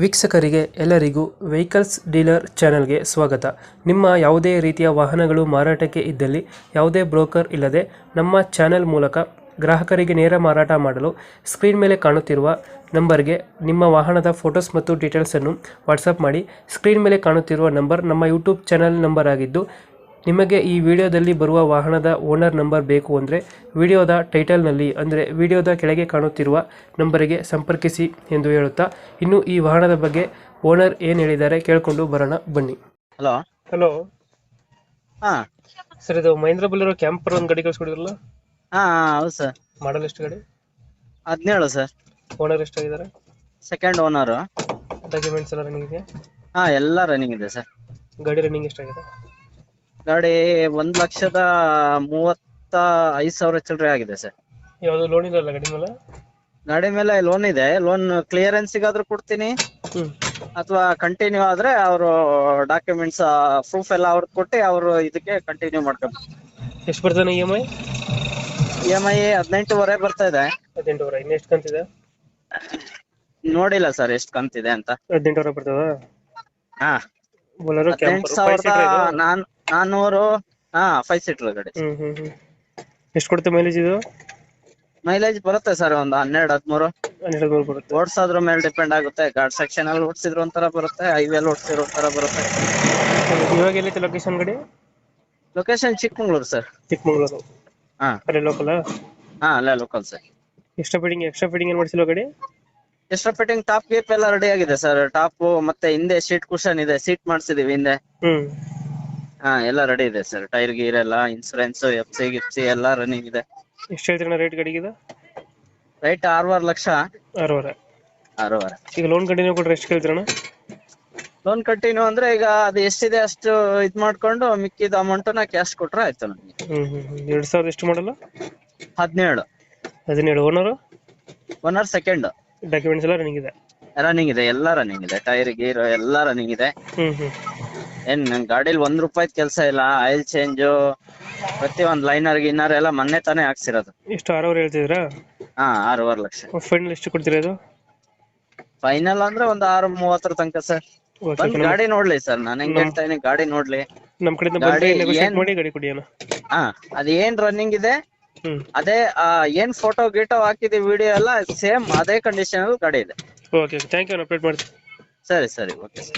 ವೀಕ್ಷಕರಿಗೆ ಎಲ್ಲರಿಗೂ vehicles dealer ಚಾನೆಲ್ಗೆ ಸ್ವಾಗತ. ನಿಮ್ಮ ಯಾವುದೇ ರೀತಿಯ ವಾಹನಗಳು ಮಾರಾಟಕ್ಕೆ ಇದ್ದಲ್ಲಿ ಯಾವುದೇ ಬ್ರೋಕರ್ ಇಲ್ಲದೆ ನಮ್ಮ ಚಾನೆಲ್ ಮೂಲಕ ಗ್ರಾಹಕರಿಗೆ ನೇರ ಮಾರಾಟ ಮಾಡಲು ಸ್ಕ್ರೀನ್ ಮೇಲೆ ಕಾಣುತ್ತಿರುವ ನಂಬರ್ಗೆ ನಿಮ್ಮ ವಾಹನದ ಫೋಟೋಸ್ ಮತ್ತು ಡೀಟೇಲ್ಸನ್ನು ವಾಟ್ಸಪ್ ಮಾಡಿ. ಸ್ಕ್ರೀನ್ ಮೇಲೆ ಕಾಣುತ್ತಿರುವ ನಂಬರ್ ನಮ್ಮ ಯೂಟ್ಯೂಬ್ ಚಾನೆಲ್ ನಂಬರ್ ಆಗಿದ್ದು, ನಿಮಗೆ ಈ ವಿಡಿಯೋದಲ್ಲಿ ಬರುವ ವಾಹನದ ಓನರ್ ನಂಬರ್ ಬೇಕು ಅಂದರೆ ವಿಡಿಯೋದ ಟೈಟಲ್ನಲ್ಲಿ ಅಂದರೆ ವಿಡಿಯೋದ ಕೆಳಗೆ ಕಾಣುತ್ತಿರುವ ನಂಬರಿಗೆ ಸಂಪರ್ಕಿಸಿ ಎಂದು ಹೇಳುತ್ತಾ, ಇನ್ನು ಈ ವಾಹನದ ಬಗ್ಗೆ ಓನರ್ ಏನು ಹೇಳಿದ್ದಾರೆ ಕೇಳಿಕೊಂಡು ಬರೋಣ ಬನ್ನಿ. ಹಲೋ. ಹಲೋ ಹಾ ಸರ್, ಇದು ಮಹೇಂದ್ರ ಬೊಲೆರೋ ಕ್ಯಾಂಪರ್ ಒಂದು ಗಾಡಿ ಕಳಿಸ್ಕೊಡಿದ್ರಲ್ಲ, ಹಾ ಹೌದು ಸರ್. ಮಾಡಲ್ ಎಷ್ಟು ಗಾಡಿ? 17 ಸರ್. ಓನರ್ ಎಷ್ಟಾಗಿದ್ದಾರೆ? Second owner. ಡಾಕ್ಯುಮೆಂಟ್ಸ್ ಎಲ್ಲ ರನ್ನಿಂಗ್ ಇದೆ? ಹಾ ಎಲ್ಲ ರನ್ನಿಂಗ್ ಇದೆ ಸರ್. ಗಾಡಿ ರನ್ನಿಂಗ್ ಎಷ್ಟಾಗಿದೆ? ಗಾಡಿ 1,35,000 ಚಿಲ್ಲರೆ ಆಗಿದೆ ಸರ್. ಯಾವುದು ಲೋನ್ ಇಲ್ಲಲ್ಲ ಗಾಡಿ ಮೇಲೆ? ಗಾಡಿ ಮೇಲೆ ಲೋನ್ ಇದೆ. ಲೋನ್ ಕ್ಲಿಯರೆನ್ಸ್ ಗಾದ್ರೂ ಕೊಡ್ತೀನಿ, ಅಥವಾ ಕಂಟಿನ್ಯೂ ಆದ್ರೆ ಅವರು ಡಾಕ್ಯುಮೆಂಟ್ಸ್ ಪ್ರೂಫ್ ಎಲ್ಲ ಅವ್ರಿಗೆ ಕೊಟ್ಟು ಅವರು ಇದಕ್ಕೆ ಕಂಟಿನ್ಯೂ ಮಾಡ್ಕೊಂಡು. ಎಷ್ಟು ಬರ್ತಾನೆ EMI? EMI 18,500 ಬರ್ತಾ ಇದೆ. 18,000. ಇನ್ನು ಎಷ್ಟು ಕಂತಿದೆ? ನೋಡಿಲ್ಲ ಸರ್ ಎಷ್ಟು ಕಂತಿದೆ ಅಂತ. 18,000 ಬರ್ತದ? ಹಾ, ಬೊಲೆರೋ ಕ್ಯಾಂಪರ್ 18,400. ಹಾ, 5 ಸೀಟರ್ ಗಾಡಿ. ಎಷ್ಟು ಕೊಡುತ್ತೆ ಮೈಲೇಜ್ ಇದು? ಮೈಲೇಜ್ ಬರುತ್ತೆ ಸರ್, ಒಂದು 12-13. 12 ಬರುತ್ತೆ. ಓಡಿಸೋದ್ರ ಮೇಲೆ ಡಿಪೆಂಡ್ ಆಗುತ್ತೆ. ಗಾರ್ಡ್ ಸೆಕ್ಷನ್ ಅಲ್ಲಿ ಓಡಿಸಿದ್ರು ಒಂಥರ ಬರುತ್ತೆ, ಹೈವೇ ಓಡಿಸಿದ್ರು ಒಂಥರ ಬರುತ್ತೆ. ಇವಾಗ ಎಲ್ಲೈತೆ ಲೊಕೇಶನ್ ಗಾಡಿ? Location Chikmagalur sir. ಚಿಕ್ಕಮಂಗ್ಳೂರು. ಹಾ ಅಲ್ಲೇ ಲೋಕಲ್? ಹಾ, ಅಲ್ಲೇ ಲೋಕಲ್ ಸರ್. ಎಕ್ಸ್ಟ್ರಾ ಫಿಟ್ಟಿಂಗ್ ಏನು ಮಾಡಿಸಿಲ್ಲ ಗಾಡಿ? ಎಕ್ಸ್ಟ್ರಾ ಫಿಟ್ಟಿಂಗ್ ಟಾಪ್ ಗೀಪ್ ಎಲ್ಲ ರೆಡಿ ಆಗಿದೆ ಸರ್. ಟಾಪ್ ಮತ್ತೆ ಹಿಂದೆ ಸೀಟ್ ಕುಷನ್ ಇದೆ, ಸೀಟ್ ಮಾಡಿಸಿದೀವಿ ಹಿಂದೆ. ಹಾ, ಎಲ್ಲ ರೆಡಿ ಇದೆ ಸರ್. ಟೈರ್ ಗೀರ್ ಎಲ್ಲ, ಇನ್ಸೂರೆನ್ಸ್, FC ಗಿಫ್ಸಿ ಎಲ್ಲ ರನ್ನಿಂಗ್ ಇದೆ. ಎಷ್ಟು ಹೇಳ್ತೀರಣ್ಣ ರೇಟ್ ಗಾಡಿಗೆ? ರೈಟ್ 6.5 ಲಕ್ಷ. 6.5. 6.5. ಈಗ ಲೋನ್ ಕಂಟಿನ್ಯೂ ಕೊಟ್ರೆ ಎಷ್ಟು ಕೇಳ್ತೀರಣ್ಣ? ಲೋನ್ ಕಂಟಿನ್ಯೂ ಅಂದ್ರೆ ಈಗ ಅದು ಎಷ್ಟಿದೆ ಅಷ್ಟು ಇದ್ ಮಾಡ್ಕೊಂಡು ಮಿಕ್ಕಿದ ಅಮೌಂಟ್ ನ ಕ್ಯಾಶ್ ಕೊಟ್ರೆ ಆಯ್ತು ನಮ್ಗೆ. 2000 ಎಷ್ಟು ಮಾಡಲ್ಲ? 17. 17. Owner second. ಡಾಕ್ಯುಮೆಂಟ್ಸ್ ಎಲ್ಲ ರನ್ನಿಂಗ್ ಇದೆ? ರನ್ನಿಂಗ್ ಇದೆ, ಎಲ್ಲ ರನ್ನಿಂಗ್ ಇದೆ. ಟೈರ್ ಗೀರ್ ಎಲ್ಲ ರನ್ನಿಂಗ್ ಇದೆ. ಏನ್ ನನ್ ಗಾಡಿಲಿ ₹1 ಕೆಲಸ ಇಲ್ಲ. ಆಯಿಲ್ ಚೇಂಜ್, ಪ್ರತಿ ಒಂದ್ ಲೈನರ್ ಗಿನ್ನರ್ ಎಲ್ಲ ಮೊನ್ನೆ ತಾನೇ ಹಾಕ್ಸಿರೋದು. ಎಷ್ಟು? 6,000 ಹೇಳ್ತಿದ್ದೀರಾ? ಹಾ, 6.5 ಲಕ್ಷ. ಫೈನಲ್ ಎಷ್ಟು ಕೊಡ್ತೀರಾ ಇದು? ಫೈನಲ್ ಅಂದ್ರೆ ಒಂದು 6.30 ತನಕ ಸರ್. ಬಂದ್ ಗಾಡಿ ನೋಡ್ಲಿ ಸರ್, ನಾನು ಹೆಂಗ್ ಹೇಳ್ತಾ ಇದೀನಿ, ಗಾಡಿ ನೋಡ್ಲಿ. ನಮ್ ಕಡೆಯಿಂದ ಬಂದ್ರೆ ನೆಗೋಶಿಯೇಟ್ ಮಾಡಿ ಗಾಡಿ ಕೊಡಿ ಅಣ್ಣ. ಹಾ, ಅದ್ ಏನ್ ರನ್ನಿಂಗ್ ಇದೆ ಅದೇ, ಏನ್ ಫೋಟೋ ಗೀಟೋ ಹಾಕಿದೀವಿ ವಿಡಿಯೋ ಎಲ್ಲ ಸೇಮ್ ಅದೇ ಕಂಡೀಷನ್ ಗಾಡಿ ಇದೆ. Okay, thank you. ಅಪ್ಡೇಟ್ ಮಾಡ್ತೀನಿ. ಸರಿ ಸರಿ, ಓಕೆ ಸರ್.